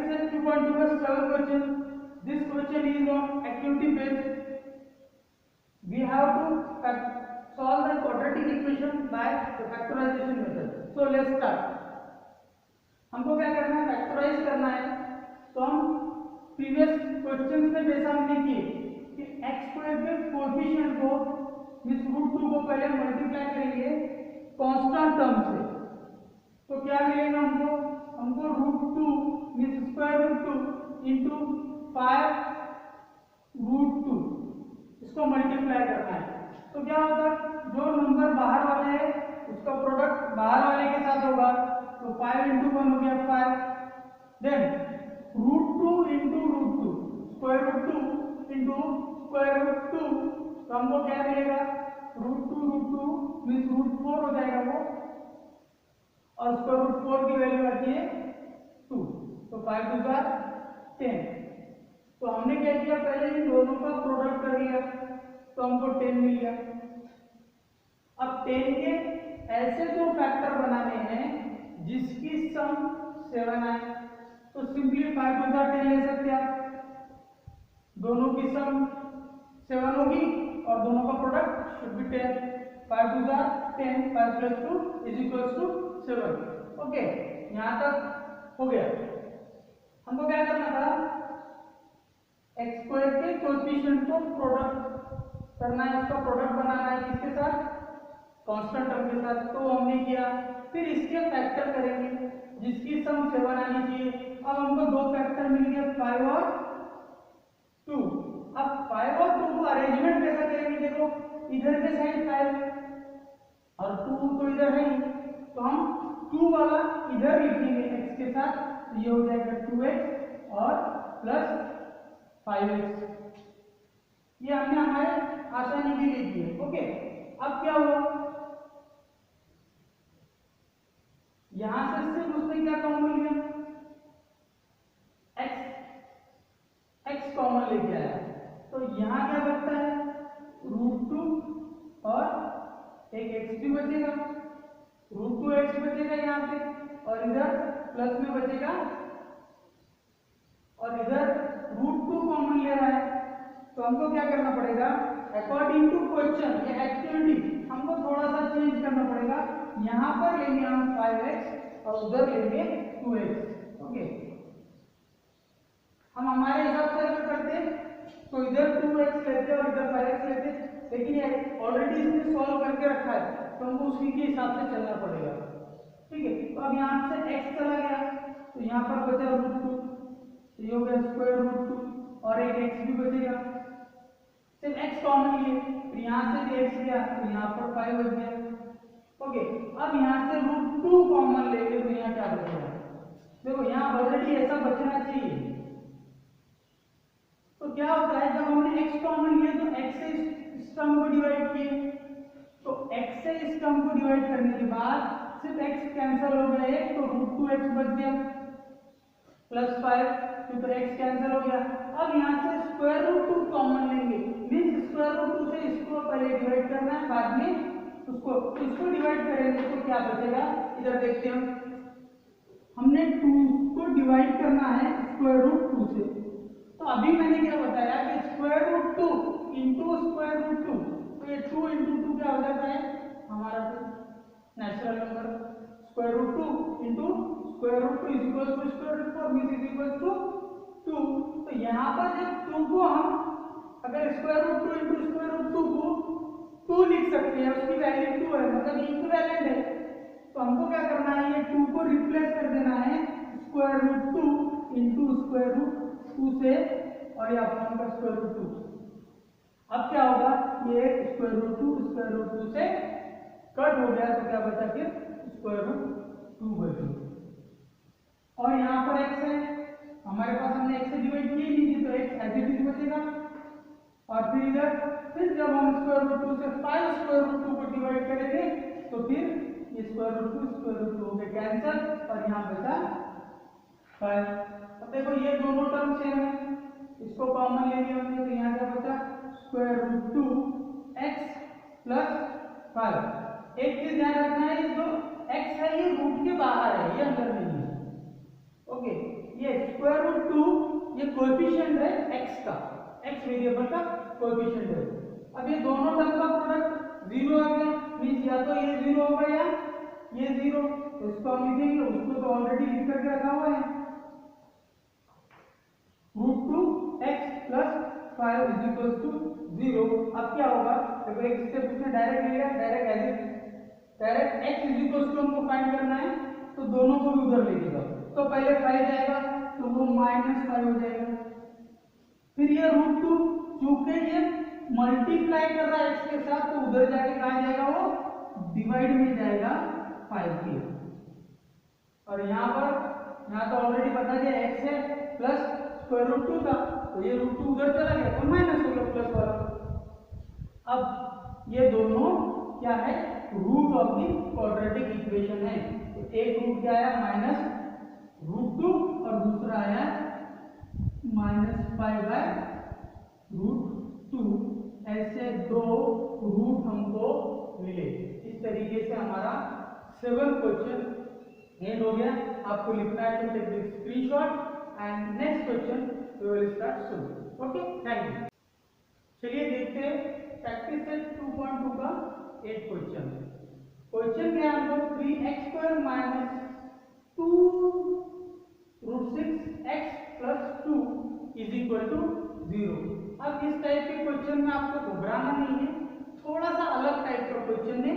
session you want to ask 7 questions. This question is on activity based. We have to solve the quadratic equation by the factorization method. So let's start. हमको क्या करना है, factorise करना है. तो हम previous questions में जैसा हमने किए कि x स्क्वायर के कोएफिशिएंट को इस √2 को पहले मल्टीप्लाई करेंगे कांस्टेंट टर्म से. तो क्या मिलेगा हमको √2 मींस स्क्वायर रूट 2 इनटू 5 √2 इसको मल्टीप्लाई करना है. तो क्या होगा, जो नंबर बाहर वाले है उसका प्रोडक्ट बाहर वाले के साथ होगा. तो 5 इंटू 1 हो गया 5. Then √2 into √2 square root 2 into square root 2. तो हमको क्या मिलेगा, √2 मींस √4 हो जाएगा वो, और स्क्वायर रूट 4 की वैल्यू आती है 2. तो 5 2 का 10. तो हमने क्या किया, पहले इन दोनों का प्रोडक्ट कर लिया तो हमको 10 मिल गया. अब 10 के ऐसे दो फैक्टर बनाने हैं जिसकी सम 7 आए. तो सिंपली 5 2 का 10 ले सकते हैं आप. दोनों की सम 7 होगी और दोनों का प्रोडक्ट शुड बी 10. 5 2 का 10, 5 plus 2 is equals to 7. Okay, यहाँ तक हो गया. हमको क्या करना था, एक्स स्क्वायर के कोएफिशिएंट को प्रोडक्ट करना है, उसका प्रोडक्ट बनाना है किसके साथ, कांस्टेंट टर्म के साथ. तो हमने किया. फिर इसके फैक्टर करेंगे जिसकी सम 7 आनी चाहिए. अब हमको दो फैक्टर मिल गए 5 और 2. अब 5 और 2 को अरेंजमेंट कैसा करेंगे, देखो इधर के साइड 5 और 2 तो इधर है, तो हम 2 वाला इधर लिखेंगे x के साथ. तो ये हो जाएगा 2x और प्लस 5x. ये हमने हमारे आसानी के लिए किया. ओके, अब क्या हुआ, यहां से सिर्फ उसमें क्या कॉमन लिया, x कॉमन लेके आया. तो यहां क्या बचता है, √2 और एक x भी बचेगा. √2x बचेगा यहाँ पे, और इधर प्लस में बचेगा, और इधर √2 कॉमन ले रहा है. तो हमको क्या करना पड़ेगा, अकॉर्डिंग टू क्वेश्चन या एक्टिविटी हमको थोड़ा सा चेंज करना पड़ेगा. यहाँ पर लेंगे हम 5x और उधर लेंगे 2x. ओके, हम हमारे हिसाब से अगर करते तो इधर 2x लेते और इधर 5x लेते, लेकिन ये ऑलरेडी इसने सॉल्व करके रखा है तो हमको उसी के हिसाब से चलना पड़ेगा. ठीक है, तो अब यहाँ से x चला गया तो यहाँ पर बचा √2. ये हो गया स्क्वायर रूट 2 और एक x भी बचेगा. सिर्फ x कॉमन लिए, फिर यहाँ से भी x गया तो यहाँ पर 5 बच गया. ओके, अब यहाँ से √2 कॉमन लेंगे तो यहाँ क्या बचेगा, देखो यहाँ ऑलरेडी ऐसा बचना चाहिए. तो क्या होता है, जब हमने x कॉमन लिया तो x से इस टर्म को डिवाइड किए, तो x से इस टर्म को डिवाइड करने के बाद सिर्फ x कैंसिल हो गया एक, तो √2x बच गया प्लस 5, तो x कैंसिल हो गया. अब यहाँ से स्क्वायर रूट 2 कॉमन लेंगे, मींस स्क्वायर रूट 2 से इसको पहले डिवाइड करना है, बाद में इसको डिवाइड करेंगे तो क्या बचेगा, इधर देखते हैं. हमने 2 को डिवाइड करना है स्क्वायर रूट 2 से. तो अभी मैंने क्या बताया कि square root 2 into square root 2, तो ये 2 इंटू 2 क्या हो जाता है हमारा natural number. Square root 2 into square root 2 is equal to square root 4 means is equal to 2. तो यहाँ पर जब 2 को हम अगर square root 2 into square root 2 को 2 लिख सकते हैं, उसकी वैल्यू 2 है, मतलब इक्विवेलेंट है. तो हमको क्या करना है, ये 2 को रिप्लेस कर देना है square root 2 into square root 2 से, और ये अपॉन का स्क्वायर रूट 2. अब क्या होगा, ये स्क्वायर रूट 2 से कट हो गया, तो क्या बचा फिर स्क्वायर रूट 2 बचा. और यहाँ पर x है, हमारे पास हमने x से डिवाइड की नहीं थी तो x एज इट इज बचेगा. और फिर इधर फिर जब हम स्क्वायर रूट 2 से 5 स्क्वायर रूट 2 को डिवाइड करेंगे तो फिर ये स्क्वायर रूट 2 हो गए कैंसिल, और यहाँ बचा 5. अब देखो ये दोनों टर्म सेम है, इसको कॉमन ले लिया हमने, तो यहाँ क्या बचा स्क्वायर रूट 2x प्लस 5. एक चीज ध्यान रखना है, जो x है ये रूट के बाहर है, ये अंदर नहीं है. ओके, ये स्क्वायर कोएफिशिएंट है x का, x वेरिएबल का कोएफिशिएंट है। अब ये दोनों टर्म का प्रोडक्ट 0 आ गया, मींस या तो ये 0 होगा या ये 0, तो इसको हम लिखेंगे, उसको तो ऑलरेडी लिख करके रखा हुआ है, √2x + 5 = 0। अब क्या होगा, देखो एक स्टेप उसने डायरेक्ट लिया, डायरेक्ट x हमको फाइंड करना है, तो दोनों को भी उधर लेके जाओ, तो पहले 5 जाएगा तो वो -5 हो जाएगा। फिर ये √2 चूंकि ये मल्टीप्लाई कर रहा है x के साथ, तो उधर जाके कहाँ जाएगा, वो डिवाइड में जाएगा 5 के। और यहाँ तो ऑलरेडी बता दिया x है प्लस √2 था, तो ये √2 उधर चला गया तो माइनस हो गया प्लस वाला। अब ये दोनों क्या है, root of the quadratic equation है। तो एक रूट क्या आया -√2 और दूसरा आया -5/√2। ऐसे दो रूट हमको मिले। इस तरीके से हमारा 7th क्वेश्चन एंड हो गया। आपको लिखना है तो take this screenshot and next question we will start soon. Okay, thank you. चलिए देखते हैं प्रैक्टिस सेट 2.2 का 8 क्वेश्चन। क्वेश्चन क्या है, हमको 3x² - 2√6x + 2 = 0। अब इस टाइप के क्वेश्चन में आपको घबराना नहीं है, थोड़ा सा अलग टाइप का क्वेश्चन है,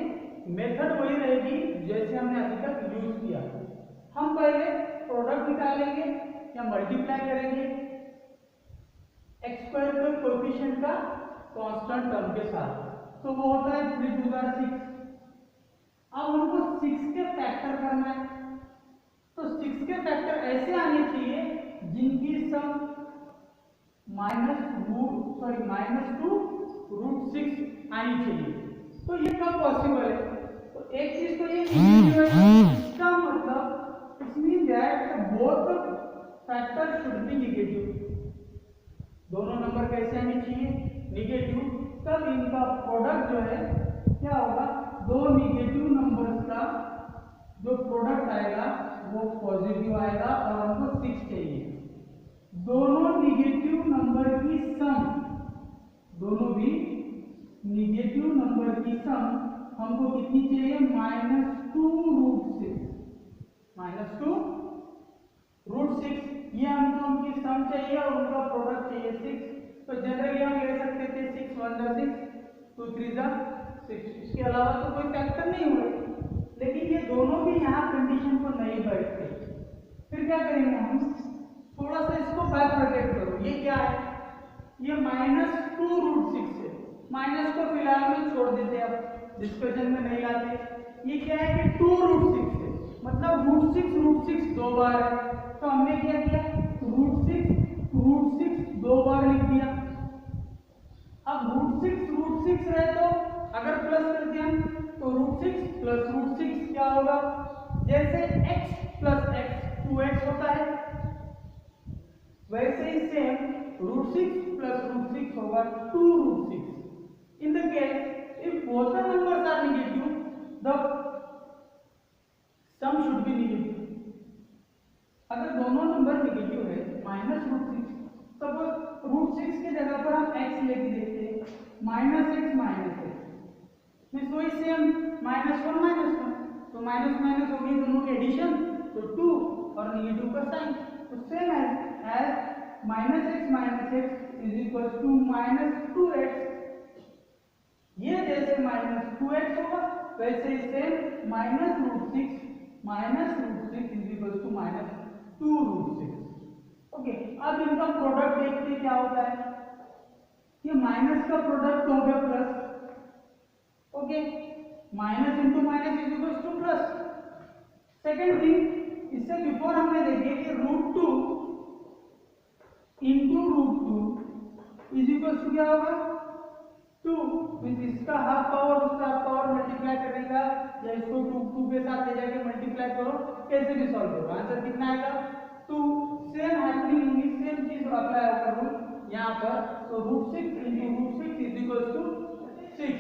मेथड वही रहेगी जैसे हमने अभी तक यूज किया। हम पहले प्रोडक्ट निकालेंगे या मल्टीप्लाई करेंगे x² के कोएफिशिएंट का कांस्टेंट टर्म के साथ, तो वो होता है 3 × 6। अब हमको 6 के फैक्टर करना है, तो 6 के फैक्टर ऐसे आने चाहिए जिनकी सम -2√6 आनी चाहिए। तो ये कब पॉसिबल है, तो एक चीज तो ये इसका मतलब it mean that both factor should be negative. दोनों नंबर कैसे आने चाहिए, नेगेटिव, तब इनका प्रोडक्ट जो है क्या होगा, दो नेगेटिव नंबर्स का जो प्रोडक्ट आएगा वो पॉजिटिव आएगा और हमको 6 चाहिए। दोनों नेगेटिव नंबर की सम, दोनों भी नेगेटिव नंबर की सम हमको कितनी चाहिए, -2√6। -2√6 ये हमको उनकी सम चाहिए और उनका प्रोडक्ट चाहिए 6। तो जनरली हम ले सकते थे 6 × 1 = 6, 2 × 3 = 6। इसके अलावा तो कोई फैक्टर नहीं हुए, लेकिन ये दोनों भी यहाँ कंडीशन को नहीं बैठते। फिर क्या करेंगे हम, थोड़ा सा इसको बाइफरकेट करो। ये क्या है, ये -2√6 है, माइनस को फिलहाल में छोड़ देते हैं, अब डिस्कशन में नहीं लाते। ये क्या है कि 2√6 है, मतलब √6 दो बार है, तो हमने क्या किया, √6 दो बार लिख दिया। अब √6 रहे तो अगर प्लस कर दिया तो √6 + √6 क्या होगा, जैसे x + x 2x होता है, वैसे ही सेम √6 + √6 होगा 2√6। In the case if both the numbers are negative, the sum should be negative. अगर दोनों नंबर नेगेटिव है -√6, सपोज √6 की जगह पर हम x लेके देखते हैं, -x मीन्स वही सेम -1 तो माइनस हो गई दोनों की एडिशन, तो 2 और नेगेटिव का साइन, तो सेम एज -x = -2x। ये जैसे -2x होगा वैसे ही सेम -√6 = -2√6। ओके, अब इनका प्रोडक्ट देखते क्या होता है, ये माइनस का प्रोडक्ट हो गया plus. Okay, minus into minus = plus. Second thing, इससे बिफोर हमने देखे कि √2 इंटू √2 क्या होगा 2, मींस इसका हाफ पावर उसका हाफ पावर मल्टीप्लाई करने का, या इसको 2 के साथ ले जाके मल्टीप्लाई करो, कैसे भी सॉल्व करो, आंसर कितना आएगा 2। सेम हैपनिंग होगी, सेम चीज अप्लाई होगा रूल यहाँ पर, तो √6 इंटू √6 = 6।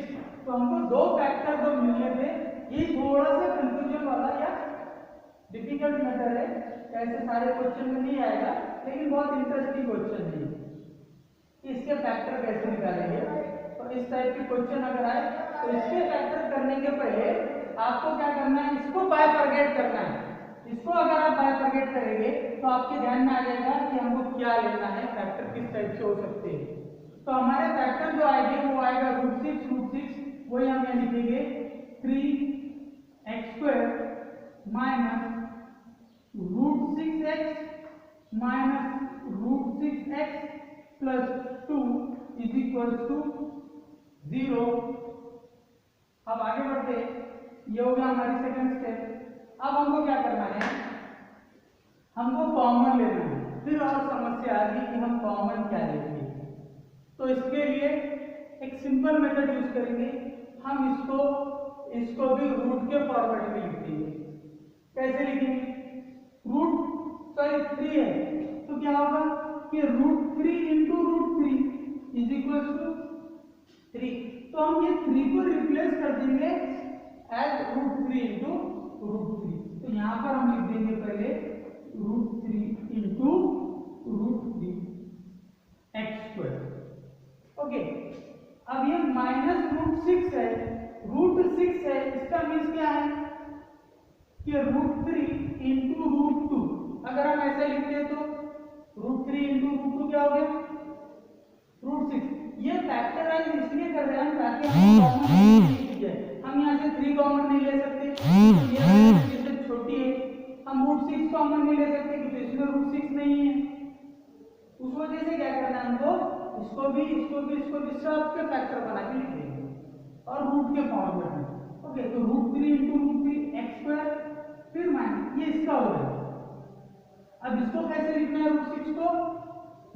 तो हमको दो फैक्टर जो मिलने थे, ये थोड़ा सा कंफ्यूजन वाला या डिफिकल्ट मैटर है, ऐसे सारे क्वेश्चन में नहीं आएगा, लेकिन बहुत इंटरेस्टिंग क्वेश्चन है कि इसके फैक्टर कैसे निकालेंगे। तो इस टाइप के क्वेश्चन अगर आए तो इसके फैक्टर करने के पहले आपको क्या करना है, इसको बायफरगेट करना है। इसको अगर आप बायफरगेट करेंगे तो आपके ध्यान में आ जाएगा कि हमको क्या लेना है, फैक्टर किस टाइप से हो सकते हैं। तो हमारे फैक्टर जो आएंगे वो आएगा √6 वही हम यहाँ लिखेंगे 3x² minus √6x minus √6x plus 2 is equal to 0। अब आगे बढ़ते हैं, ये हो गया हमारी सेकंड स्टेप। अब हमको क्या करना है, हमको कॉमन लेना है। फिर और समस्या आ गई कि हम कॉमन क्या लेंगे। तो इसके लिए एक सिंपल मेथड यूज करेंगे, हम इसको भी रूट के फॉर्मेट में लिखेंगे। कैसे लिखेंगे, √3 है तो क्या होगा कि √3 इंटू √3 इज इक्वल टू 3। तो हम ये 3 को रिप्लेस कर देंगे एज √3 इंटू √3। तो यहाँ पर हम लिख देंगे पहले √3 इंटू √3 x²। ओके, अब ये -√6 है, √6 है, इसका मीन्स क्या है कि √3 इंटू √2। अगर हम ऐसे लिखते हैं तो √3 इंटू √2 क्या हो गया √6। ये फैक्टराइज इसलिए कर रहे हैं ताकि हम कॉमन लिख जाए। हम यहाँ से 3 कॉमन नहीं ले सकते, ये छोटी है। हम √6 कॉमन नहीं ले सकते क्योंकि इसमें √6 नहीं है। उस वजह से क्या करना है हमको, इसको भी सब के फैक्टर बना के लिख देंगे और रूट के फॉर्मेट में। ओके, तो √3 इंटू √3 x², फिर माइनस ये इसका हो गया। अब इसको कैसे लिखना है √6 को,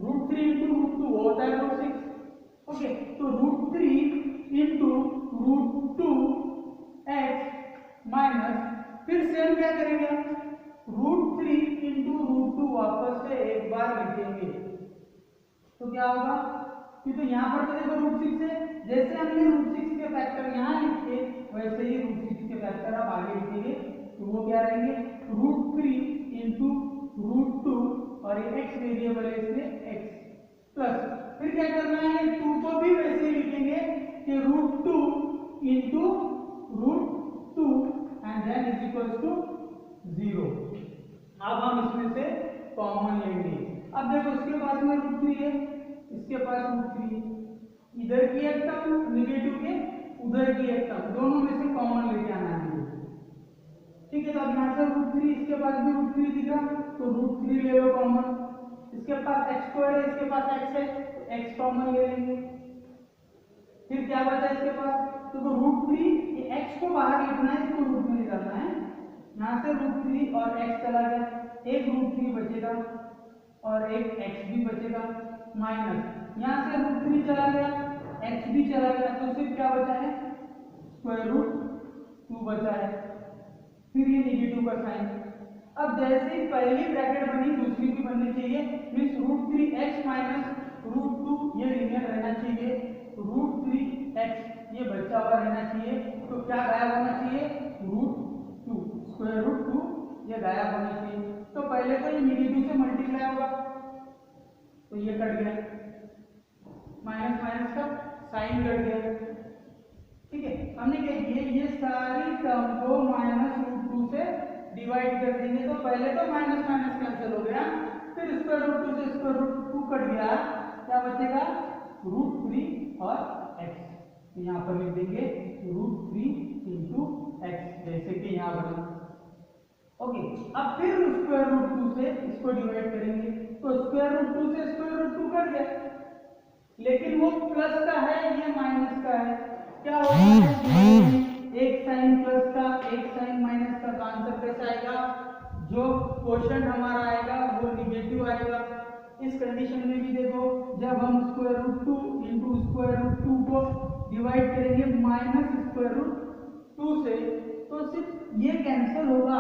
√3 इंटू √2 वो होता है √6। ओके, तो √3 इंटू √2 x माइनस फिर सेम क्या करेंगे, √3 इंटू √2 वापस से एक बार लिखेंगे। तो क्या होगा, क्योंकि यहाँ पर तो देखो √6 है, जैसे हमने √6 के फैक्टर यहाँ लिखे वैसे ही √6 के फैक्टर आप आगे लिखेंगे। तो वो क्या रहेंगे, √3 इंटू √2 और ये x वेरिएबल है इसमें x प्लस फिर क्या करना है, 2 को भी वैसे ही लिखेंगे कि √2 into √2 and then is equal to 0। अब हम इसमें से कॉमन लेंगे। अब देखो इसके पास में √3 है, इसके पास √3 है, इधर की एक टर्म नेगेटिव के उधर की एक टर्म, दोनों में से कॉमन लेके आना है। ठीक है, तो अब यहाँ से √3, इसके पास भी √3 दिखा तो √3 ले लो कॉमन। इसके पास x² है, इसके पास x है तो x कॉमन ले लेंगे। फिर क्या बचा इसके पास, तो √3 ये x को बाहर लिखना है, इसको रूट में निकालना है। यहाँ से √3 और x चला गया, एक √3 बचेगा और एक x भी बचेगा माइनस यहाँ से √3 चला गया, x भी चला गया, तो सिर्फ क्या बचा है √2 बचा है। फिर ये नेगेटिव का साइन। अब जैसे ही पहली ब्रैकेट बनी दूसरी भी बननी चाहिए, मीन्स √3x माइनस √2 ये लिनियर रहना चाहिए, √3x ये बचा हुआ रहना चाहिए। तो क्या गायब होना चाहिए, √2 ये गायब होना चाहिए। तो पहले तो ये नेगेटिव से मल्टीप्लाई होगा तो ये कट गया, माइनस माइनस का साइन कट गया। ठीक है, हमने क्या किया, ये सारी टर्म को -√2 से डिवाइड कर देंगे। तो पहले तो माइनस माइनस कैंसिल हो गया, फिर √2 से √2 कट गया, क्या बचेगा √3 और x। यहाँ पर लिख देंगे √3 इंटू x जैसे कि यहाँ बना। ओके, अब फिर √2 से इसको डिवाइड करेंगे तो √2 से √2 कट गया, लेकिन वो प्लस का है ये माइनस का है। क्या होगा, एक साइन प्लस का एक साइन माइनस का, आंसर कैसा आएगा, जो क्वेश्चन हमारा आएगा वो निगेटिव आएगा। इस कंडीशन में भी देखो, जब हम √2 इंटू √2 को डिवाइड करेंगे -√2 से तो सिर्फ ये कैंसिल होगा,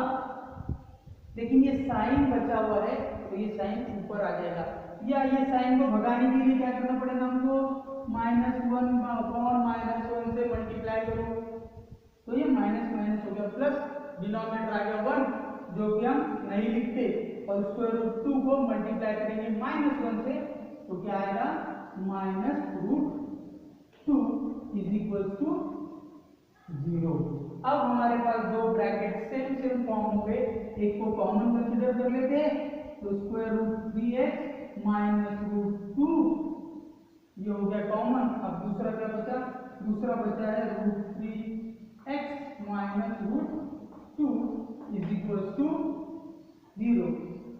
लेकिन ये साइन बचा हुआ है तो ये साइन ऊपर आ जाएगा। या ये साइन को भगाने के लिए क्या करना पड़ेगा हमको, -1/-1 से मल्टीप्लाई करो तो ये माइनस माइनस हो गया, प्लस डिनोमिनेटर आ गया 1 जो कि हम नहीं लिखते। और स्क्वायर रूट 2 को मल्टीप्लाई करेंगे -1 से, तो क्या आएगा -√2 इज इक्वल टू 0। अब हमारे पास दो ब्रैकेट सेम फॉर्म हो गए, एक को कॉमन कंसीडर कर लेते हैं, तो स्क्वायर रूट 3x -√2 ये हो गया कॉमन। अब दूसरा क्या बचा, दूसरा बचा है √3x -√2 इज इक्वल टू 0।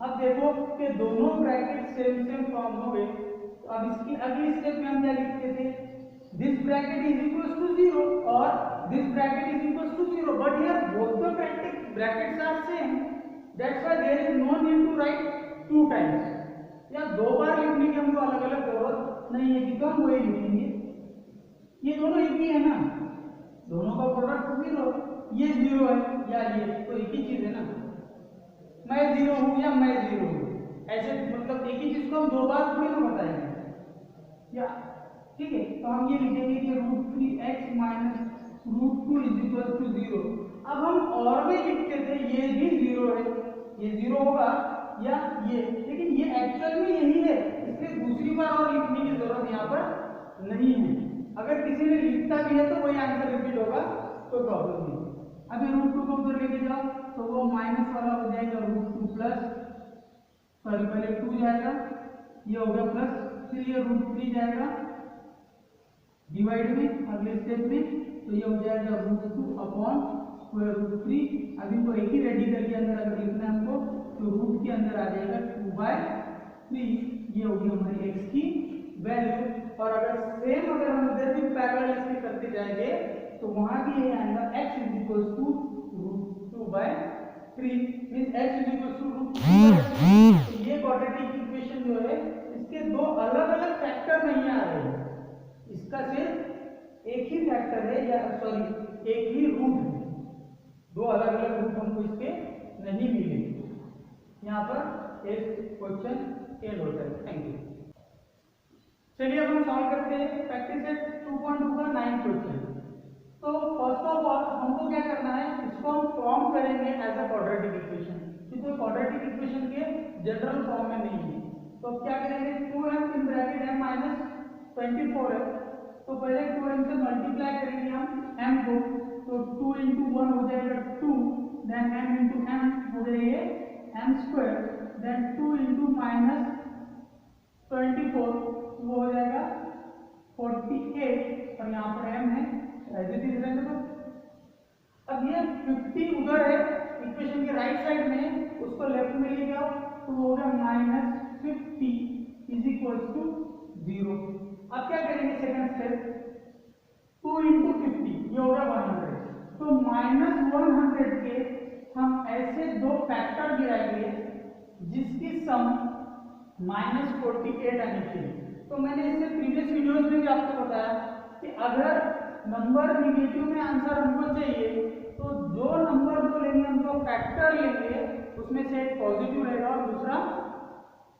अब देखो कि दोनों ब्रैकेट सेम फॉर्म हो गए, तो अब इसकी अगली स्टेप में हम क्या लिखते थे, this bracket is equal to 0 और this bracket is equal to 0, but here both the brackets are same, that's why there is no need to write 2 times. या दो बार लिखने की हमको अलग अलग जरूरत नहीं है, कि हम वही लिखेंगे, ये दोनों एक ही है ना, दोनों का प्रोडक्ट 0, ये 0 है या ये, तो एक ही चीज है ना, मैं 0 हूं या मैं 0 हूं, ऐसे मतलब एक ही चीज को हम दो बार थोड़ी ना बताएंगे या, ठीक है। तो हम ये लिखेंगे कि √3x -√2 इज इक्वल टू 0। अब हम और भी लिखते थे, ये भी 0 है, ये 0 होगा या ये, लेकिन ये एक्चुअल में यही है, इसलिए दूसरी बार और लिखने की जरूरत यहाँ पर नहीं है। अगर किसी ने लिखता भी है तो वही आंसर रिपीट होगा, कोई प्रॉब्लम नहीं। अभी √2 को उधर लेके जाओ तो वो माइनस वाला हो जाएगा √2 प्लस, सॉरी पहले 2 जाएगा, ये हो गया प्लस, फिर ये √3 जाएगा डिवाइड में अगले स्टेप में, तो ये हो जाएगा √2 अपॉन स्क्वायर रूट 3। अभी को एक ही रेडिकल के अंदर अगर लिखना है हमको, तो रूट के अंदर आ जाएगा 2/3, ये होगी हमारी x की वैल्यू। और अगर सेम अगर हम इधर भी पैरेलल इसके करते जाएंगे तो वहां भी ये आएगा x is equal to √2/3 means x is equal to √2/3। ये क्वाड्रेटिक इक्वेशन जो है इसके दो अलग अलग फैक्टर नहीं आ रहे हैं, इसका सिर्फ एक ही फैक्टर है, या सॉरी एक ही रूट है, दो अलग अलग रूट हमको इसके नहीं मिले। यहाँ पर एक क्वेश्चन एंड होता है। Thank you. चलिए अब हम सॉल्व करते हैं प्रैक्टिस सेट 2.2 का 9 क्वेश्चन। तो फर्स्ट ऑफ ऑल हमको क्या करना है, इसको हम फॉर्म करेंगे एज अ क्वाड्रेटिक इक्वेशन, क्योंकि क्वाड्रेटिक इक्वेशन के जनरल फॉर्म में नहीं है। तो क्या करेंगे, 2m इन ब्रैकेट m -24 है, तो पहले 2m से मल्टीप्लाई करेंगे हम m को, तो 2 × 1 हो जाएगा 2, देन m × m हो जाएगा m², देन 2 × -24 वो हो जाएगा 48, और यहाँ पर m है एज इट इज रहने दो। अब ये 50 उधर है इक्वेशन के राइट साइड में, उसको लेफ्ट में ले जाओ तो वो होगा -50 इज इक्वल टू 0। अब क्या करेंगे सेकंड स्टेप, 2 × 50 ये होगा 100, तो -100 के हम ऐसे दो फैक्टर गिराएंगे जिसकी सम -48 आनी चाहिए। तो मैंने इससे प्रीवियस वीडियोस में भी आपको बताया कि अगर नंबर निगेटिव में आंसर हमको चाहिए तो जो नंबर जो लेंगे हमको फैक्टर लेंगे, उसमें से एक पॉजिटिव रहेगा और दूसरा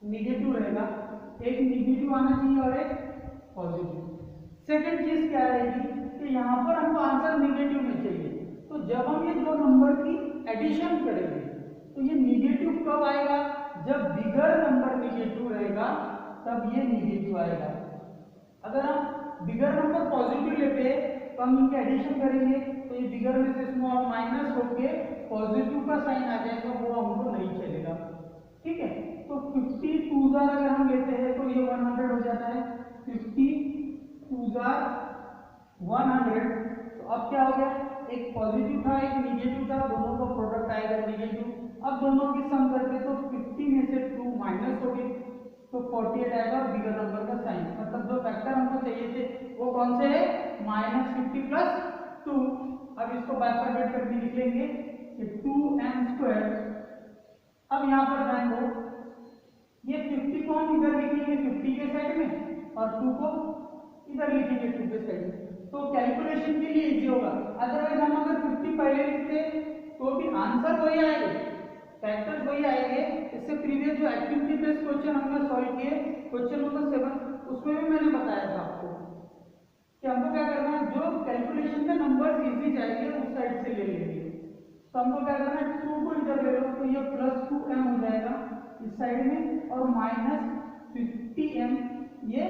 निगेटिव रहेगा, एक निगेटिव आना चाहिए और एक पॉजिटिव। सेकंड चीज क्या रहेगी कि यहाँ पर हमको आंसर निगेटिव में चाहिए, तो जब हम ये दो नंबर की एडिशन करेंगे तो ये निगेटिव कब आएगा, जब बिगर नंबर निगेटिव रहेगा तब ये निगेटिव आएगा। अगर हम बिगर नंबर पॉजिटिव लेते हैं तो हम इनके एडिशन करेंगे तो ये बिगर में से स्मॉल माइनस होके पॉजिटिव का साइन आ जाएगा, वो हमको नहीं चलेगा, ठीक है। तो 50 2 अगर हम लेते हैं तो ये 100 हो जाता है, 50 2 100। तो अब क्या हो गया, एक पॉजिटिव था एक निगेटिव था, दोनों का प्रोडक्ट आएगा निगेटिव। अब दोनों की सम करके तो 50 में से 2 माइनस हो गए तो 48 आएगा और बिगर नंबर का साइन, मतलब जो फैक्टर हमको चाहिए थे वो कौन से है, -50 + 2। अब इसको बाइफरकेट करके लिख लेंगे कि 2m²। अब यहाँ पर ध्यान दो, ये 50 को हम इधर लिखेंगे 50 के साइड में और 2 को इधर लिखेंगे 2 के साइड में, तो कैलकुलेशन के लिए इजी होगा। अदरवाइज हम अगर 50 पहले लिखते तो भी आंसर वही आएंगे, फैक्टर्स वही आएंगे। इससे प्रीवियस जो एक्टिविटी बेस्ड क्वेश्चन हमने सॉल्व किए, क्वेश्चन नंबर 7, उसमें भी मैंने बताया था आपको कि हमको क्या करना है, जो कैलकुलेशन में नंबर्स इजी जाएंगे उस साइड से ले लेंगे। तो हमको क्या करना है, 2 को इधर ले लो तो ये +2m हो जाएगा इस साइड में और -50m ये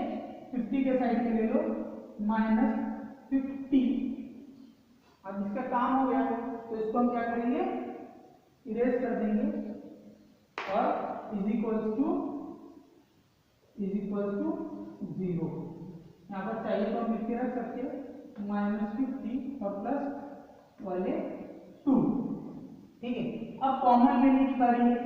50 के साइड में ले लो -50। अब इसका काम हो गया तो इसको हम क्या करेंगे, इरेज कर देंगे और इज इक्वल टू 0। यहाँ पर चाहिए तो हम लिख के रख सकते हैं -50 और प्लस वाले 2। ठीक है, अब कॉमन लेने की बारी है।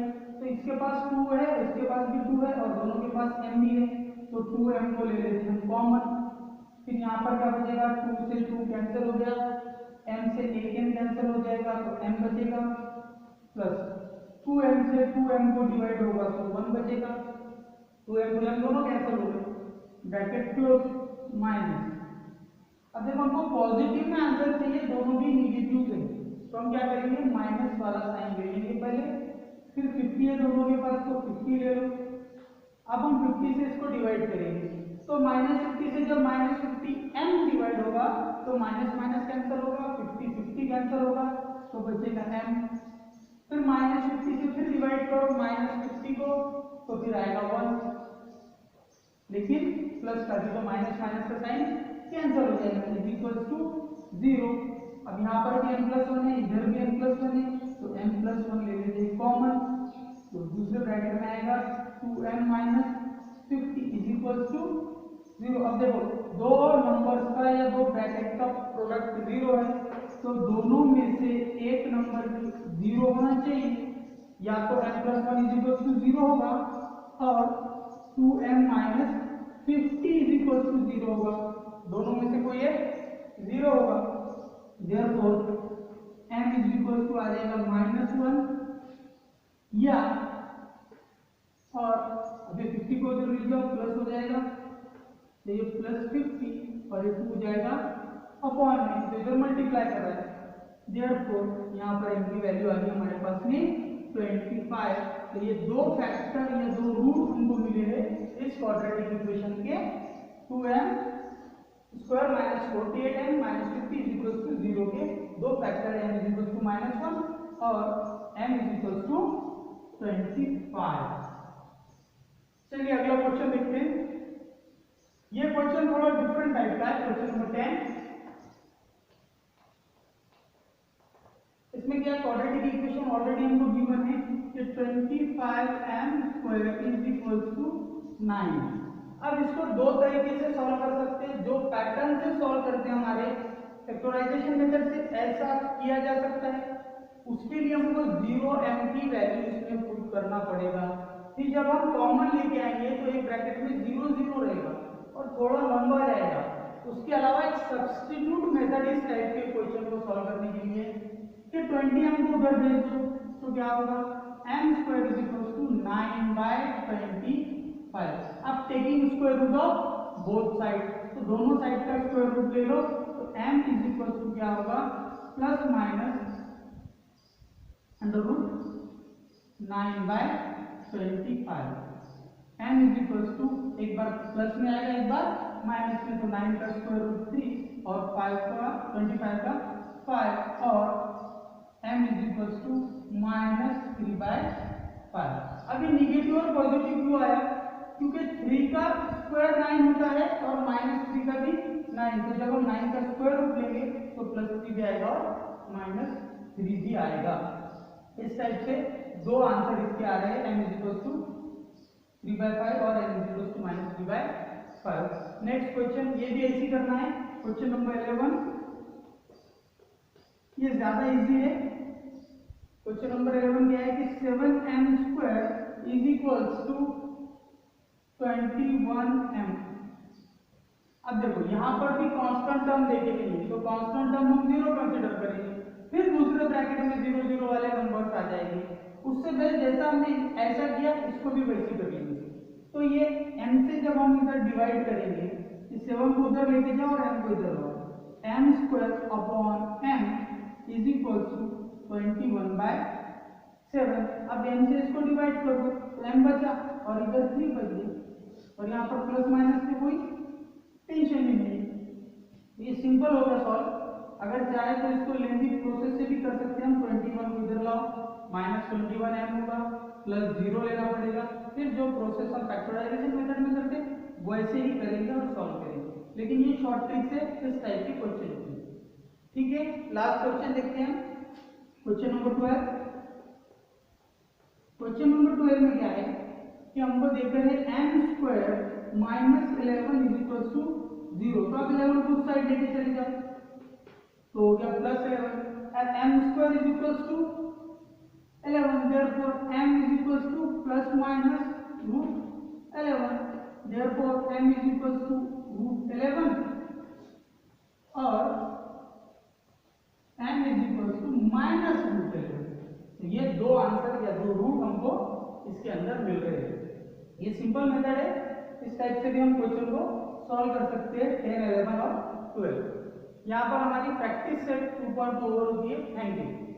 तो इसके पास 2 है, इसके पास भी 2 है और दोनों के पास m भी है, तो 2m को ले लेते हैं कॉमन। फिर यहाँ पर क्या बचेगा, 2 से 2 कैंसिल हो गया, m से 1m कैंसिल हो जाएगा तो m बचेगा, प्लस 2m से 2m को डिवाइड होगा तो 1 बचेगा, 2m दोनों कैंसिल हो गए, ब्रैकेट क्लोज, माइनस। अब देखो हमको पॉजिटिव में आंसर चाहिए, दोनों भी निगेटिव थे, तो हम क्या करेंगे, माइनस वाला साइन ले लेंगे पहले, फिर 50 है दोनों के पास तो 50 ले लो। अब हम 50 से इसको डिवाइड करेंगे, तो -50 से जब -50m डिवाइड होगा तो माइनस माइनस कैंसिल होगा, 50 50 कैंसिल होगा तो बचेगा m। फिर -50 से फिर डिवाइड करो -50 को तो फिर आएगा 1, लेकिन प्लस का भी तो माइनस माइनस का साइन कैंसिल हो जाएगा, इज इक्वल टू 0। अब यहाँ पर भी m+1 है, इधर भी m+1 है, तो m+1 ले लेते हैं कॉमन, तो दूसरे ब्रैकेट में आएगा 2m - 50 इज इक्वल टू 0। अब देखो दो नंबर्स का या दो ब्रैकेट का प्रोडक्ट 0 है, तो दोनों में से एक नंबर 0 होना चाहिए, या तो m+1 इज इक्वल टू 0 होगा और 2m - 50 इज इक्वल टू 0 होगा, दोनों में से कोई एक 0 होगा। Therefore m is equal to आ जाएगा -1, या और अभी 50 को इधर ले जाओ प्लस हो जाएगा, तो ये +50 और ये 2 हो जाएगा अपॉन में, तो इधर मल्टीप्लाई कर रहा है। Therefore यहाँ पर m की वैल्यू आ गई हमारे पास में 25। तो ये दो फैक्टर या दो रूट हमको मिले हैं इस क्वाड्रेटिक इक्वेशन के, 2m² - 48m - 50 is equal to 0 के दो factor m is equal to -1 और m इज इक्वल टू 25। चलिए अगला क्वेश्चन देखते हैं। ये क्वेश्चन थोड़ा डिफरेंट टाइप का है, क्वेश्चन नंबर 10। इसमें क्या क्वाड्रेटिक इक्वेशन ऑलरेडी हमको गिवन है कि 25m² इज इक्वल टू 9। अब इसको दो तरीके से सॉल्व कर सकते हैं, जो पैटर्न से सॉल्व करते हैं हमारे फैक्टराइजेशन मेथड से, ऐसा किया जा सकता है। उसके लिए हमको 0m की वैल्यू इसमें पुट करना पड़ेगा। फिर जब हम कॉमन लेके आएंगे तो एक ब्रैकेट में 0 0 रहेगा और थोड़ा लंबा रहेगा। उसके अलावा एक सब्स्टिट्यूट मेथड इस टाइप के क्वेश्चन को सॉल्व करने के लिए कि 20m को उधर भेज दो तो क्या होगा, m² इज इक्वल टू 9/25। अब taking square root of both side, तो दोनों साइड का स्क्वायर रूट ले लो, तो m इज इक्वल टू क्या होगा, plus minus √9/25। m is equal to एक बार प्लस में आएगा एक बार माइनस में, तो 9 का स्क्वायर रूट 3 और 25 का 5 और m इज इक्वल टू -3/5। अभी निगेटिव और पॉजिटिव क्यों आया, क्योंकि 3 का स्क्वायर 9 होता है और -3 का भी 9, तो जब हम 9 का स्क्वायर रूट लेंगे तो +3 भी आएगा और -3 भी आएगा। इस टाइप से दो आंसर इसके आ रहे हैं, m इज इक्वल टू 3/5 और m is equal to -3/5। Next question, ये भी ऐसे करना है। क्वेश्चन नंबर 11, ये ज्यादा इजी है। क्वेश्चन नंबर 11 क्या है कि 7m² is equal to 21m। अब देखो यहाँ पर भी कांस्टेंट टर्म देखे नहीं, तो कांस्टेंट टर्म हम 0 कंसीडर करेंगे, फिर दूसरे ब्रैकेट में 0 0 वाले नंबर्स आ जाएंगे। उससे पहले जैसा हमने ऐसा किया इसको भी वैसे कर लेंगे। तो ये m से जब हम इधर डिवाइड करेंगे, इस 7 को उधर लेके जाओ और m को इधर लाओ, m² upon m is equal to 21/7। अब m से इसको डिवाइड कर दो तो m बचा और इधर 3 बच गया, और यहाँ पर प्लस माइनस की कोई टेंशन ही नहीं है। ये सिंपल हो गया सॉल्व। अगर चाहे तो इसको लेंथी प्रोसेस से भी कर सकते हैं हम। 21 को इधर लाओ, -21m होगा प्लस 0 लेना पड़ेगा। फिर जो प्रोसेस हम फैक्टराइजेशन मेथड में करते वैसे ही करेंगे और सॉल्व करेंगे, लेकिन ये शॉर्ट ट्रिक से इस टाइप के क्वेश्चन होते हैं। ठीक है, लास्ट क्वेश्चन देखते हैं, क्वेश्चन नंबर 12। क्वेश्चन नंबर 12 में क्या है कि हमको देख रहे हैं m square minus 11 is equal to 0। तो आप 11 को उस साइड लेके चले जाओ तो हो गया plus 11 and m square is equal to 11, therefore m is equals to plus minus root 11, therefore m is equals to root 11 और m is equals to minus root 11। तो ये दो आंसर या दो रूट हमको इसके अंदर मिल रहे हैं। ये सिंपल मेथड है, इस टाइप से भी हम क्वेश्चन को सॉल्व कर सकते हैं 10, 11 और 12। यहाँ पर हमारी प्रैक्टिस सेट 2.2 ओवर होती है। Thank you.